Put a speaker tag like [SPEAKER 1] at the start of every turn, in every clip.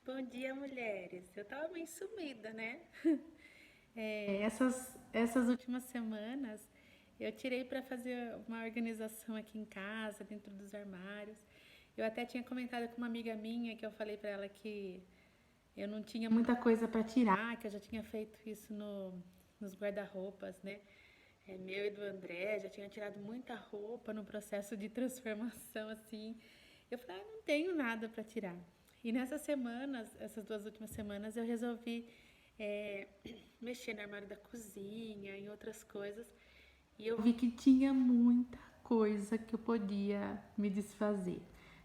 [SPEAKER 1] Bom dia, mulheres. Eu tava meio sumida, né? Essas últimas semanas eu tirei para fazer uma organização aqui em casa, dentro dos armários. Eu até tinha comentado com uma amiga minha que eu falei para ela que eu não tinha muita coisa para tirar, que eu já tinha feito isso nos guarda-roupas, né? Meu e do André, já tinha tirado muita roupa no processo de transformação, assim. Eu falei, não tenho nada para tirar. E nessas semanas, essas 2 últimas semanas, eu resolvi é, mexer no armário da cozinha, em outras coisas. E eu vi que tinha muita coisa que eu podia me desfazer.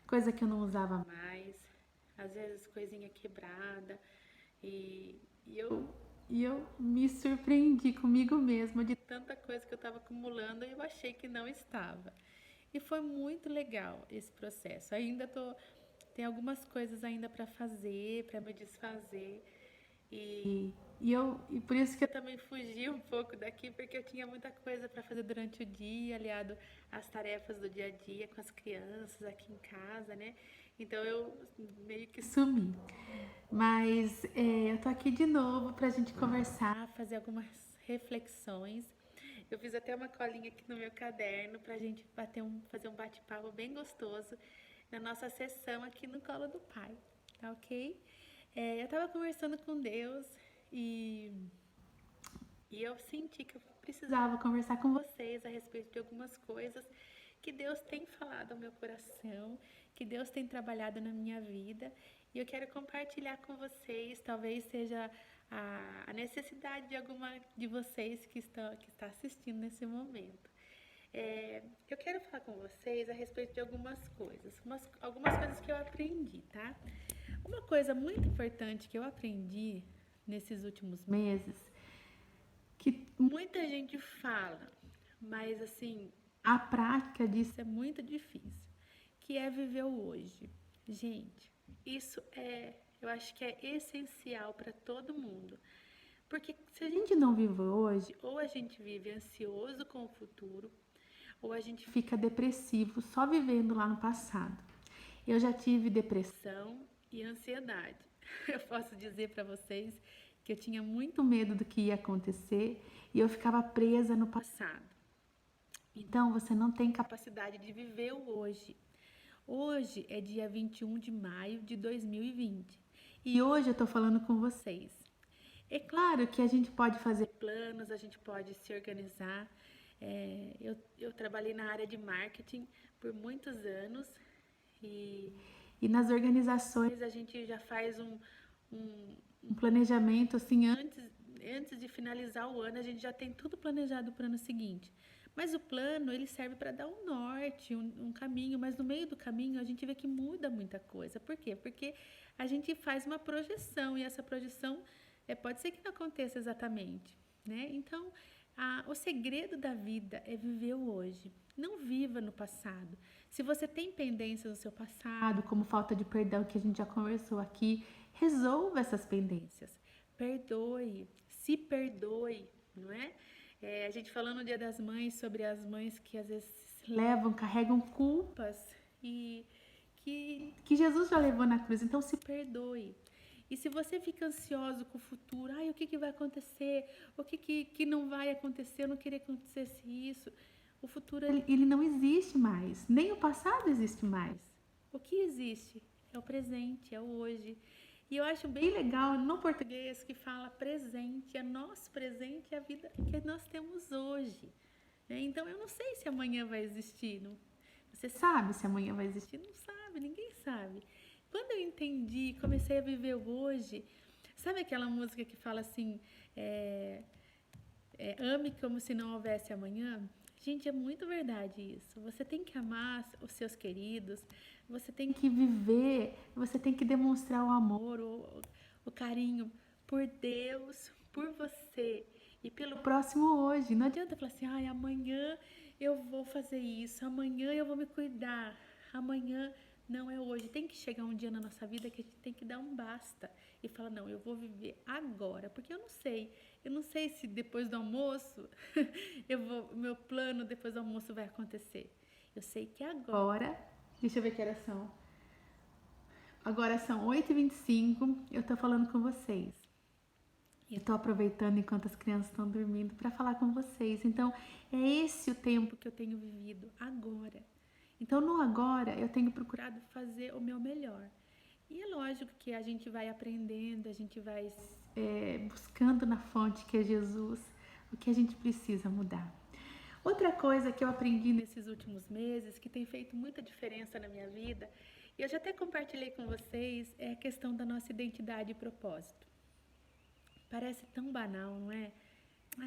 [SPEAKER 1] Coisa que eu não usava mais, às vezes coisinha quebrada. E, e eu, e eu me surpreendi comigo mesma de tanta coisa que eu estava acumulando e eu achei que não estava. E foi muito legal esse processo. Tem algumas coisas ainda para fazer, para me desfazer. E por isso que eu também fugi um pouco daqui, porque eu tinha muita coisa para fazer durante o dia, aliado às tarefas do dia a dia com as crianças aqui em casa, né? Então eu meio que sumi. Mas eu tô aqui de novo pra gente conversar, fazer algumas reflexões. Eu fiz até uma colinha aqui no meu caderno pra gente fazer um bate-papo bem gostoso na nossa sessão aqui no colo do pai, tá ok? Eu tava conversando com Deus e, e eu senti que eu precisava conversar com vocês a respeito de algumas coisas que Deus tem falado ao meu coração, que Deus tem trabalhado na minha vida. E eu quero compartilhar com vocês, talvez seja a necessidade de alguma de vocês que está assistindo nesse momento. Eu quero falar com vocês a respeito de algumas coisas, algumas coisas que eu aprendi, tá? Uma coisa muito importante que eu aprendi nesses últimos meses, que muita gente fala, mas assim, a prática disso é muito difícil, que é viver o hoje. Gente, eu acho que é essencial para todo mundo. Porque se a gente não vive hoje, ou a gente vive ansioso com o futuro, ou a gente fica depressivo só vivendo lá no passado. Eu já tive depressão e ansiedade. Eu posso dizer para vocês que eu tinha muito medo do que ia acontecer e eu ficava presa no passado. Então você não tem capacidade de viver o hoje. Hoje é dia 21 de maio de 2020 e hoje eu estou falando com vocês. É claro que a gente pode fazer planos, a gente pode se organizar. Eu trabalhei na área de marketing por muitos anos e, e nas organizações a gente já faz um planejamento assim antes de finalizar o ano, a gente já tem tudo planejado para o ano seguinte. Mas o plano ele serve para dar um norte, um caminho, mas no meio do caminho a gente vê que muda muita coisa. Por quê? Porque a gente faz uma projeção e essa projeção pode ser que não aconteça exatamente, né? Então, o segredo da vida é viver o hoje. Não viva no passado. Se você tem pendências no seu passado, como falta de perdão que a gente já conversou aqui, resolva essas pendências. Perdoe, se perdoe, não é? A gente falou no Dia das Mães sobre as mães que às vezes carregam culpas e que Jesus já levou na cruz. Então se perdoe. E se você fica ansioso com o futuro, o que vai acontecer? O que não vai acontecer? Eu não queria que acontecesse isso. O futuro ele não existe mais, nem o passado existe mais. O que existe é o presente, é o hoje. E eu acho bem legal no português que fala presente, é nosso presente, é a vida que nós temos hoje. Então eu não sei se amanhã vai existir. Não, você sabe se amanhã vai existir? Não sabe, ninguém sabe. Quando eu entendi, comecei a viver o hoje, sabe aquela música que fala assim, ame como se não houvesse amanhã? Gente, é muito verdade isso. Você tem que amar os seus queridos, você tem que viver, você tem que demonstrar o amor, o carinho por Deus, por você e pelo próximo hoje. Não adianta falar assim, amanhã eu vou fazer isso, amanhã eu vou me cuidar, amanhã não é hoje. Tem que chegar um dia na nossa vida que a gente tem que dar um basta e falar, não, eu vou viver agora, porque eu não sei se depois do almoço meu plano depois do almoço vai acontecer. Eu sei que agora, deixa eu ver que horas são. Agora são 8h25, eu tô falando com vocês. Eu tô aproveitando enquanto as crianças estão dormindo para falar com vocês. Então, é esse o tempo que eu tenho vivido agora. Então, no agora, eu tenho procurado fazer o meu melhor. E é lógico que a gente vai aprendendo, a gente vai buscando na fonte que é Jesus, o que a gente precisa mudar. Outra coisa que eu aprendi nesses últimos meses, que tem feito muita diferença na minha vida, e eu já até compartilhei com vocês, é a questão da nossa identidade e propósito. Parece tão banal, não é?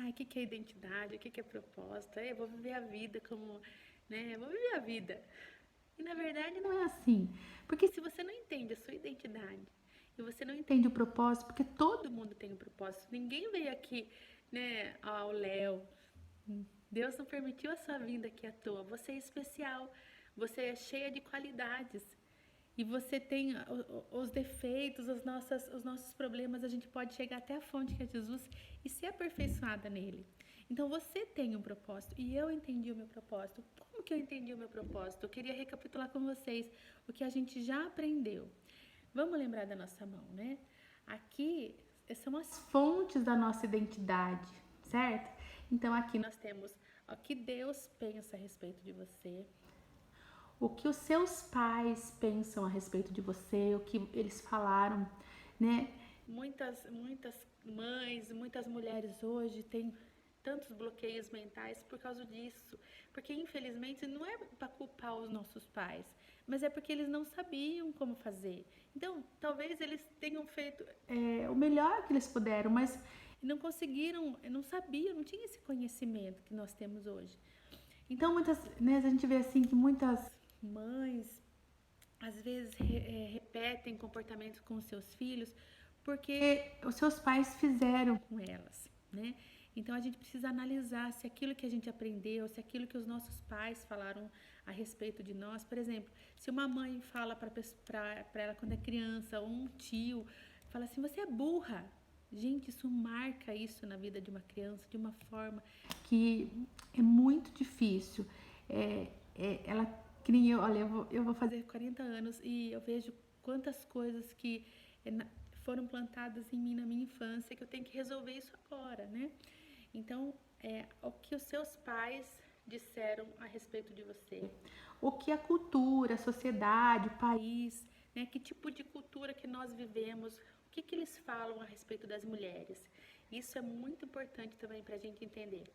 [SPEAKER 1] O que é identidade? O que é propósito? Eu vou viver a vida como, né? Eu vou viver a vida. E na verdade não é assim. Porque se você não entende a sua identidade e você não entende o propósito, porque todo mundo tem um propósito. Ninguém veio aqui, né, ao Léo. Deus não permitiu a sua vinda aqui à toa. Você é especial. Você é cheia de qualidades. E você tem os defeitos, os nossos problemas, a gente pode chegar até a fonte que é Jesus e ser aperfeiçoada nele. Então você tem um propósito e eu entendi o meu propósito. Como que eu entendi o meu propósito? Eu queria recapitular com vocês o que a gente já aprendeu. Vamos lembrar da nossa mão, né? Aqui são as fontes da nossa identidade, certo? Então aqui nós temos o que Deus pensa a respeito de você, o que os seus pais pensam a respeito de você, o que eles falaram, né? Muitas mães, muitas mulheres hoje têm tantos bloqueios mentais por causa disso. Porque, infelizmente, não é para culpar os nossos pais, mas é porque eles não sabiam como fazer. Então, talvez eles tenham feito o melhor que eles puderam, mas não conseguiram, não sabiam, não tinham esse conhecimento que nós temos hoje. Então, né, a gente vê assim que muitas mães, às vezes, repetem comportamentos com os seus filhos porque os seus pais fizeram com elas, né? Então, a gente precisa analisar se aquilo que a gente aprendeu, se aquilo que os nossos pais falaram a respeito de nós, por exemplo, se uma mãe fala para ela quando é criança, ou um tio, fala assim, você é burra. Gente, isso marca isso na vida de uma criança de uma forma que é muito difícil. Ela cria, olha, eu vou fazer 40 anos e eu vejo quantas coisas que foram plantadas em mim na minha infância que eu tenho que resolver isso agora, né? Então, o que os seus pais disseram a respeito de você, o que a cultura, a sociedade, o país, né, que tipo de cultura que nós vivemos, o que eles falam a respeito das mulheres. Isso é muito importante também para a gente entender.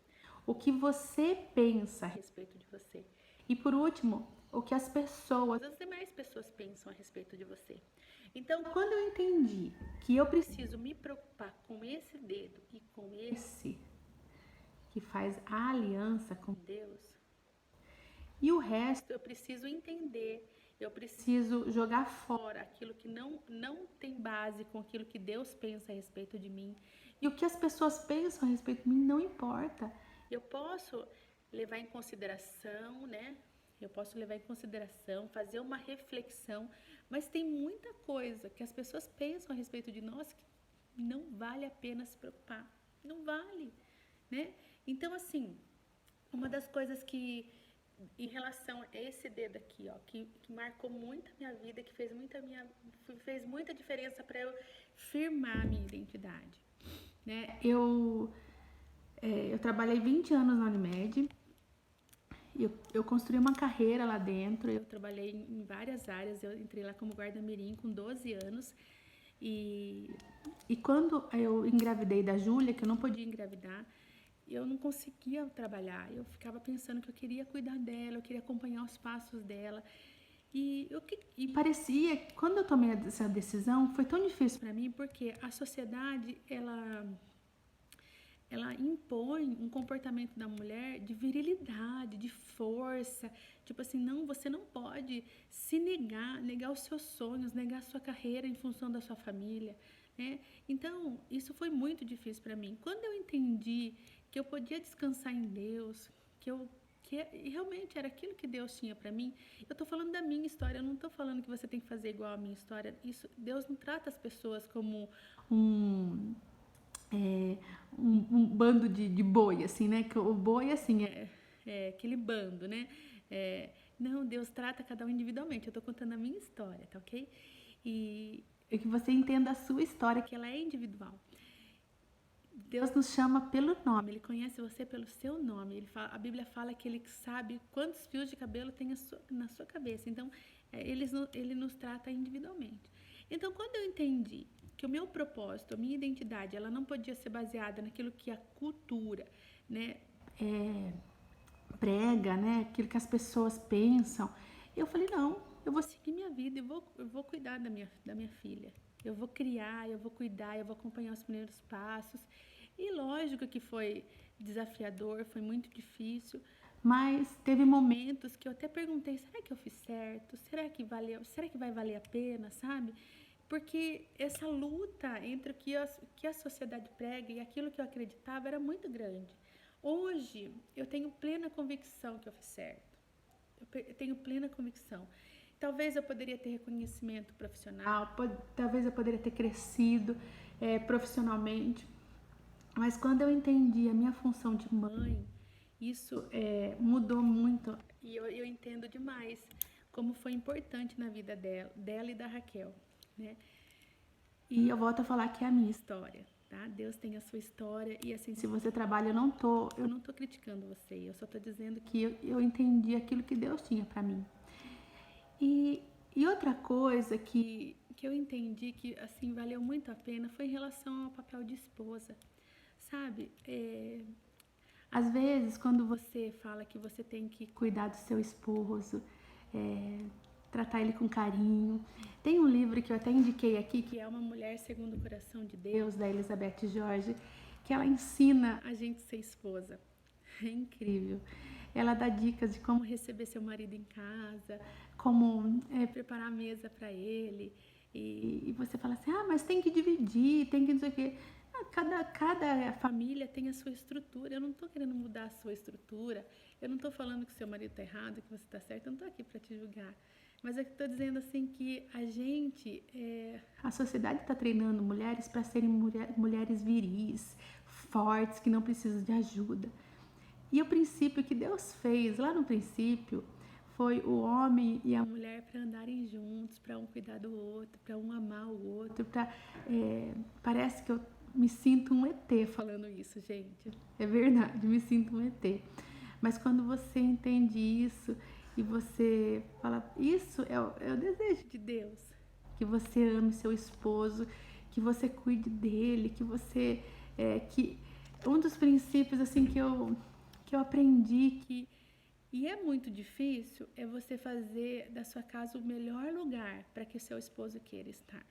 [SPEAKER 1] O que você pensa a respeito de você. E por último, o que as demais pessoas pensam a respeito de você. Então, quando eu entendi que eu preciso me preocupar com esse dedo e com esse que faz a aliança com Deus, e o resto eu preciso entender, eu preciso jogar fora aquilo que não tem base com aquilo que Deus pensa a respeito de mim. E o que as pessoas pensam a respeito de mim não importa. Eu posso levar em consideração, né? Eu posso levar em consideração, fazer uma reflexão, mas tem muita coisa que as pessoas pensam a respeito de nós que não vale a pena se preocupar. Não vale, né? Então, assim, uma das coisas que, em relação a esse dedo aqui, ó, que marcou muito a minha vida, que fez muita diferença para eu firmar a minha identidade, né? Eu trabalhei 20 anos na Unimed. Eu construí uma carreira lá dentro, eu trabalhei em várias áreas, eu entrei lá como guarda-mirim com 12 anos. E quando eu engravidei da Júlia, que eu não podia engravidar, eu não conseguia trabalhar. Eu ficava pensando que eu queria cuidar dela, eu queria acompanhar os passos dela. E parecia que quando eu tomei essa decisão, foi tão difícil para mim, porque a sociedade, ela impõe um comportamento da mulher de virilidade, de força. Tipo assim, não, você não pode se negar os seus sonhos, negar a sua carreira em função da sua família, né? Então, isso foi muito difícil para mim. Quando eu entendi que eu podia descansar em Deus, que realmente era aquilo que Deus tinha para mim, eu tô falando da minha história, eu não tô falando que você tem que fazer igual a minha história. Deus não trata as pessoas como um bando de boi, assim, né? O boi, assim, é aquele bando, né? Não, Deus trata cada um individualmente. Eu tô contando a minha história, tá ok? e que você entenda a sua história, que ela é individual. Deus nos chama pelo nome, Ele conhece você pelo seu nome. A Bíblia fala que Ele sabe quantos fios de cabelo tem na sua cabeça. Então, Ele nos trata individualmente. Então, quando eu entendi que o meu propósito, a minha identidade, ela não podia ser baseada naquilo que a cultura, né, prega, né, aquilo que as pessoas pensam, eu falei, não, eu vou seguir minha vida, eu vou cuidar da minha filha. Eu vou criar, eu vou cuidar, eu vou acompanhar os primeiros passos. E lógico que foi desafiador, foi muito difícil, mas teve momentos que eu até perguntei, será que eu fiz certo? Será que vai valer a pena, sabe? Porque essa luta entre o que a sociedade prega e aquilo que eu acreditava era muito grande. Hoje, eu tenho plena convicção que eu fiz certo. Eu tenho plena convicção. Talvez eu poderia ter reconhecimento profissional, talvez eu poderia ter crescido profissionalmente, mas quando eu entendi a minha função de mãe, isso mudou muito e eu entendo demais como foi importante na vida dela e da Raquel, né? E eu volto a falar que é a minha história, tá? Deus tem a sua história e assim, se você trabalha, eu não tô criticando você, eu só tô dizendo que eu entendi aquilo que Deus tinha para mim. E outra coisa que eu entendi que assim valeu muito a pena foi em relação ao papel de esposa, sabe? Às vezes, quando você fala que você tem que cuidar do seu esposo, tratar ele com carinho. Tem um livro que eu até indiquei aqui, que é Uma Mulher Segundo o Coração de Deus, da Elizabeth George, que ela ensina a gente ser esposa. É incrível. Ela dá dicas de como receber seu marido em casa, como preparar a mesa para ele. E você fala assim, mas tem que dividir, tem que não sei o quê. Cada família tem a sua estrutura. Eu não estou querendo mudar a sua estrutura. Eu não estou falando que o seu marido está errado, que você está certo. Eu não estou aqui para te julgar. Mas eu estou dizendo assim que a sociedade está treinando mulheres para serem mulheres viris, fortes, que não precisam de ajuda. E o princípio que Deus fez lá no princípio foi o homem e a mulher para andarem juntos, para um cuidar do outro, para um amar o outro. Parece que eu me sinto um ET falando isso, gente. É verdade, me sinto um ET. Mas quando você entende isso e você fala, isso é o desejo de Deus, que você ame seu esposo, que você cuide dele, que você... um dos princípios assim que eu aprendi e é muito difícil é você fazer da sua casa o melhor lugar para que o seu esposo queira estar.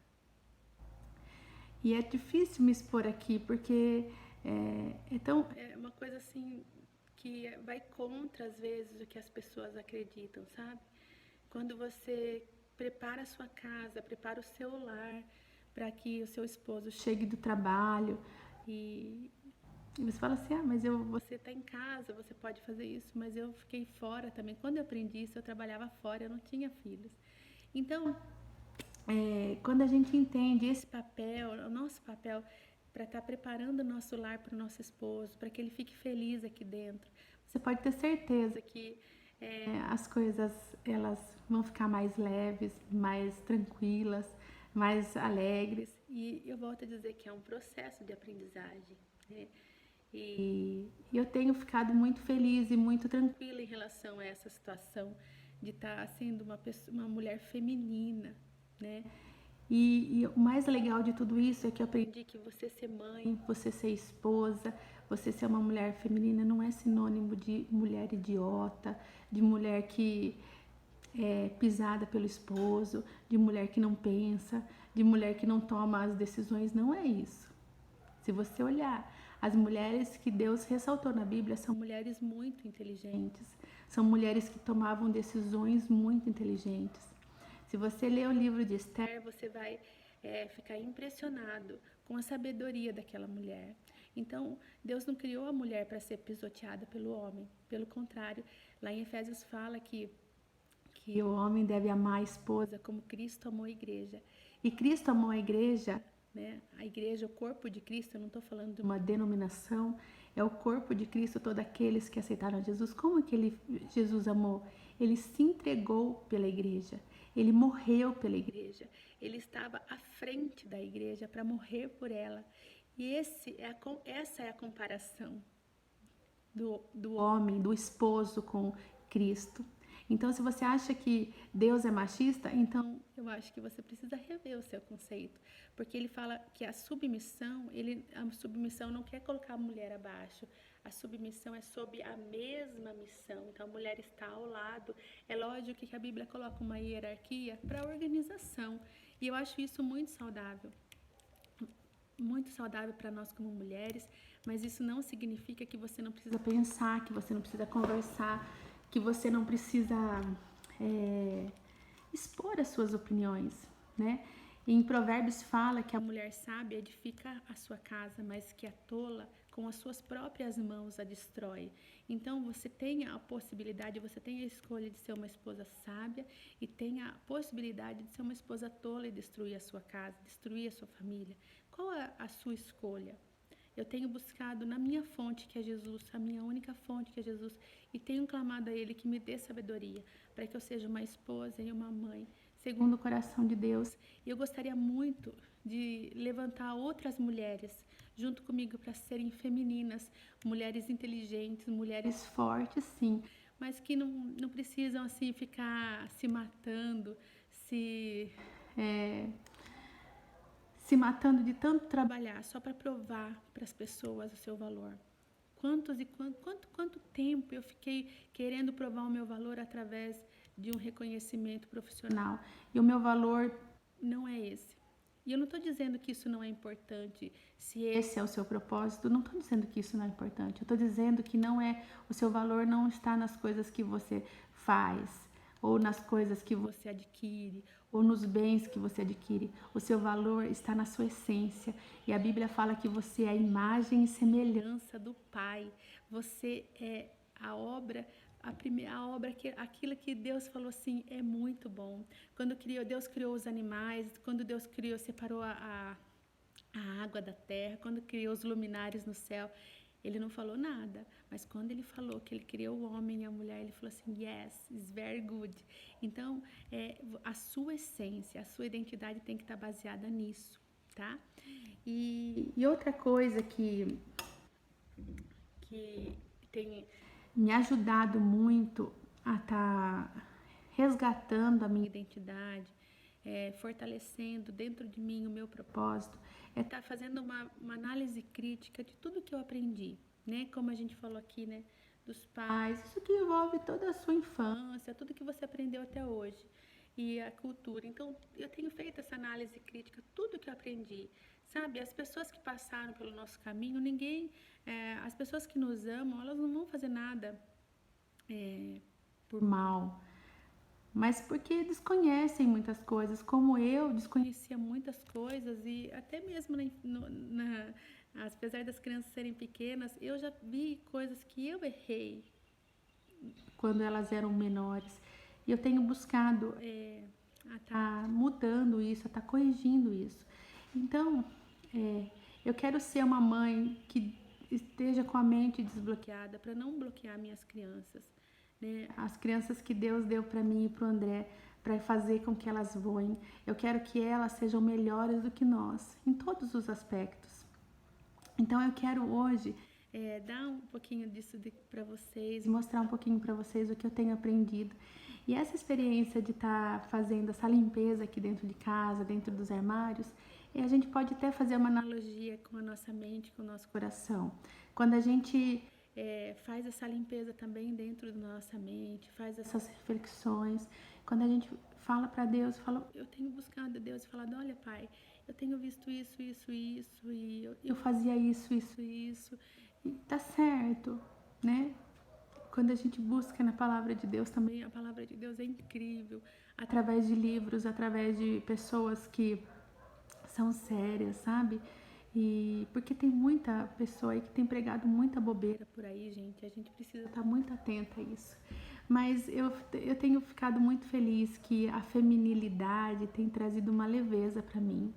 [SPEAKER 1] E é difícil me expor aqui porque é uma coisa assim que vai contra às vezes o que as pessoas acreditam, sabe? Quando você prepara a sua casa, prepara o seu lar para que o seu esposo chegue do trabalho e você fala assim, mas você está em casa, você pode fazer isso, mas eu fiquei fora também. Quando eu aprendi isso, eu trabalhava fora, eu não tinha filhos. Então, quando a gente entende esse papel, o nosso papel, para estar preparando o nosso lar para o nosso esposo, para que ele fique feliz aqui dentro, você pode ter certeza que as coisas elas vão ficar mais leves, mais tranquilas, mais alegres. E eu volto a dizer que é um processo de aprendizagem, né? E eu tenho ficado muito feliz e muito tranquila em relação a essa situação de estar sendo uma mulher feminina, né? E o mais legal de tudo isso é que eu aprendi que você ser mãe, você ser esposa, você ser uma mulher feminina não é sinônimo de mulher idiota, de mulher que é pisada pelo esposo, de mulher que não pensa, de mulher que não toma as decisões. Não é isso. Se você olhar, as mulheres que Deus ressaltou na Bíblia são mulheres muito inteligentes, são mulheres que tomavam decisões muito inteligentes. Se você ler o livro de Esther, você vai ficar impressionado com a sabedoria daquela mulher. Então, Deus não criou a mulher para ser pisoteada pelo homem. Pelo contrário, lá em Efésios fala que o homem deve amar a esposa como Cristo amou a igreja. E Cristo amou a igreja, né? A igreja, o corpo de Cristo, eu não estou falando de uma denominação, é o corpo de Cristo, todos aqueles que aceitaram Jesus. Como que Jesus amou? Ele se entregou pela igreja. ele morreu pela igreja, ele estava à frente da igreja para morrer por ela. E essa é a comparação do homem, do esposo com Cristo. Então, se você acha que Deus é machista, então eu acho que você precisa rever o seu conceito. Porque ele fala que a submissão não quer colocar a mulher abaixo. A submissão é sob a mesma missão. Então, a mulher está ao lado. É lógico que a Bíblia coloca uma hierarquia para a organização. E eu acho isso muito saudável para nós como mulheres, mas isso não significa que você não precisa pensar, que você não precisa conversar, que você não precisa expor as suas opiniões, né? Em Provérbios fala que a mulher sábia edifica a sua casa, mas que a tola com as suas próprias mãos a destrói. Então você tem a possibilidade, você tem a escolha de ser uma esposa sábia e tem a possibilidade de ser uma esposa tola e destruir a sua casa, destruir a sua família. Qual é a sua escolha? Eu tenho buscado na minha fonte, que é Jesus, a minha única fonte, que é Jesus, e tenho clamado a Ele que me dê sabedoria, para que eu seja uma esposa e uma mãe, segundo o coração de Deus. E eu gostaria muito de levantar outras mulheres junto comigo para serem femininas, mulheres inteligentes, mulheres fortes, sim, mas que não precisam assim ficar se matando, se matando de tanto trabalhar só para provar para as pessoas o seu valor. Quanto tempo eu fiquei querendo provar o meu valor através de um reconhecimento profissional, e o meu valor não é esse. E eu não estou dizendo que isso não é importante, se esse é o seu propósito, não estou dizendo que isso não é importante. Eu estou dizendo que o seu valor não está nas coisas que você faz, ou nas coisas que você adquire, ou nos bens que você adquire. O seu valor está na sua essência. E a Bíblia fala que você é a imagem e semelhança do Pai. Você é a obra, aquilo que Deus falou assim, é muito bom. Quando Deus criou os animais, quando Deus separou a água da terra, quando criou os luminares no céu, ele não falou nada, mas quando ele falou que ele criou o homem e a mulher, ele falou assim, yes, it's very good. Então, a sua essência, a sua identidade tem que estar baseada nisso, tá? E outra coisa que tem me ajudado muito a estar resgatando a minha identidade, fortalecendo dentro de mim o meu propósito, é estar fazendo uma análise crítica de tudo que eu aprendi, né? Como a gente falou aqui, né? Dos pais, isso que envolve toda a sua infância, tudo que você aprendeu até hoje e a cultura. Então, eu tenho feito essa análise crítica, tudo que eu aprendi, sabe? As pessoas que passaram pelo nosso caminho, as pessoas que nos amam, elas não vão fazer nada por mal, mas porque desconhecem muitas coisas, como eu desconhecia muitas coisas, e até mesmo apesar das crianças serem pequenas, eu já vi coisas que eu errei quando elas eram menores, e eu tenho buscado a estar mudando isso, a estar corrigindo isso. Então, eu quero ser uma mãe que esteja com a mente desbloqueada, para não bloquear minhas crianças, né? As crianças que Deus deu para mim e para o André, para fazer com que elas voem. Eu quero que elas sejam melhores do que nós, em todos os aspectos. Então eu quero hoje dar um pouquinho disso para vocês, mostrar um pouquinho para vocês o que eu tenho aprendido. E essa experiência de estar fazendo essa limpeza aqui dentro de casa, dentro dos armários, a gente pode até fazer uma analogia com a nossa mente, com o nosso coração. Quando a gente faz essa limpeza também dentro da nossa mente, faz essas reflexões, quando a gente fala para Deus, eu tenho buscado a Deus e falado, olha Pai, eu tenho visto isso, e eu fazia isso, e tá certo, né? Quando a gente busca na palavra de Deus também, a palavra de Deus é incrível, através de livros, através de pessoas que são sérias, sabe? E porque tem muita pessoa aí que tem pregado muita bobeira por aí, gente. A gente precisa estar muito atenta a isso. Mas eu tenho ficado muito feliz que a feminilidade tem trazido uma leveza para mim,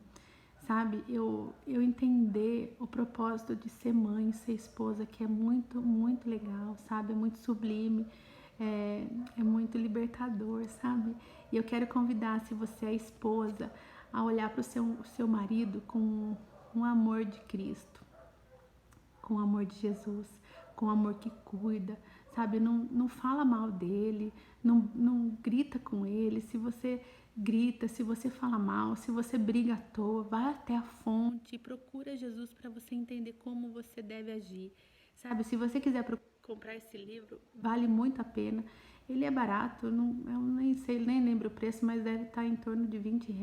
[SPEAKER 1] sabe? Eu entender o propósito de ser mãe, ser esposa, que é muito, muito legal, sabe? É muito sublime. é muito libertador, sabe? E eu quero convidar, se você é esposa, a olhar para o seu marido com um amor de Cristo, com o amor de Jesus, com o amor que cuida, sabe? Não fala mal dele, não grita com ele. Se você grita, se você fala mal, se você briga à toa, vai até a fonte e procura Jesus para você entender como você deve agir, sabe? Se você quiser comprar esse livro, vale muito a pena. Ele é barato, eu nem sei, nem lembro o preço, mas deve estar em torno de R$ 20,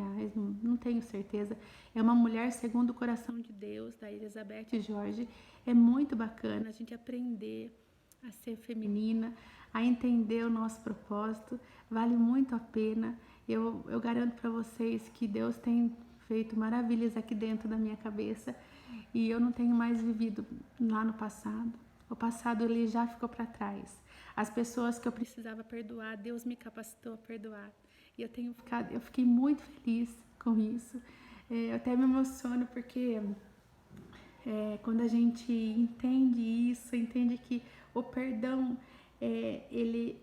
[SPEAKER 1] não tenho certeza. É Uma Mulher Segundo o Coração de Deus, da Elizabeth George. É muito bacana a gente aprender a ser feminina, a entender o nosso propósito. Vale muito a pena. Eu garanto para vocês que Deus tem feito maravilhas aqui dentro da minha cabeça e eu não tenho mais vivido lá no passado. O passado ele já ficou para trás. As pessoas que eu precisava perdoar, Deus me capacitou a perdoar. E eu fiquei muito feliz com isso. Eu até me emociono porque quando a gente entende isso, entende que o perdão ele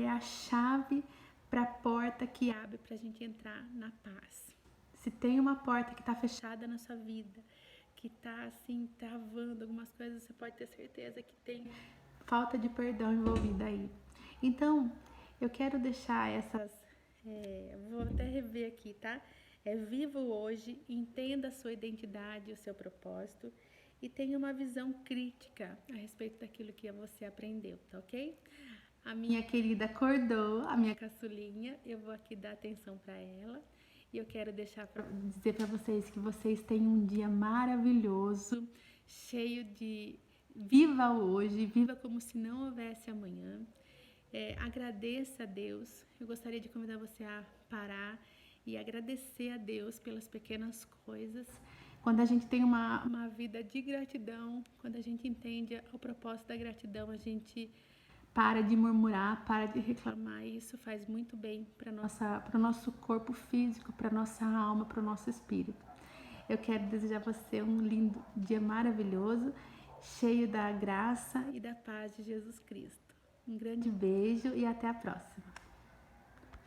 [SPEAKER 1] é a chave para a porta que abre para a gente entrar na paz. Se tem uma porta que está fechada na sua vida, que está assim travando algumas coisas, você pode ter certeza que tem falta de perdão envolvida aí. Então, eu quero deixar vou até rever aqui, tá? Viva o hoje, entenda a sua identidade, o seu propósito e tenha uma visão crítica a respeito daquilo que você aprendeu, tá ok? A minha querida acordou, a minha caçulinha, eu vou aqui dar atenção para ela. E eu quero dizer para vocês que vocês têm um dia maravilhoso, cheio de viva hoje, viva como se não houvesse amanhã. Agradeça a Deus. Eu gostaria de convidar você a parar e agradecer a Deus pelas pequenas coisas. Quando a gente tem uma vida de gratidão, quando a gente entende o propósito da gratidão, a gente para de murmurar, para de reclamar. E isso faz muito bem para o nosso corpo físico, para a nossa alma, para o nosso espírito. Eu quero desejar a você um lindo dia maravilhoso, cheio da graça e da paz de Jesus Cristo. Um grande beijo e até a próxima.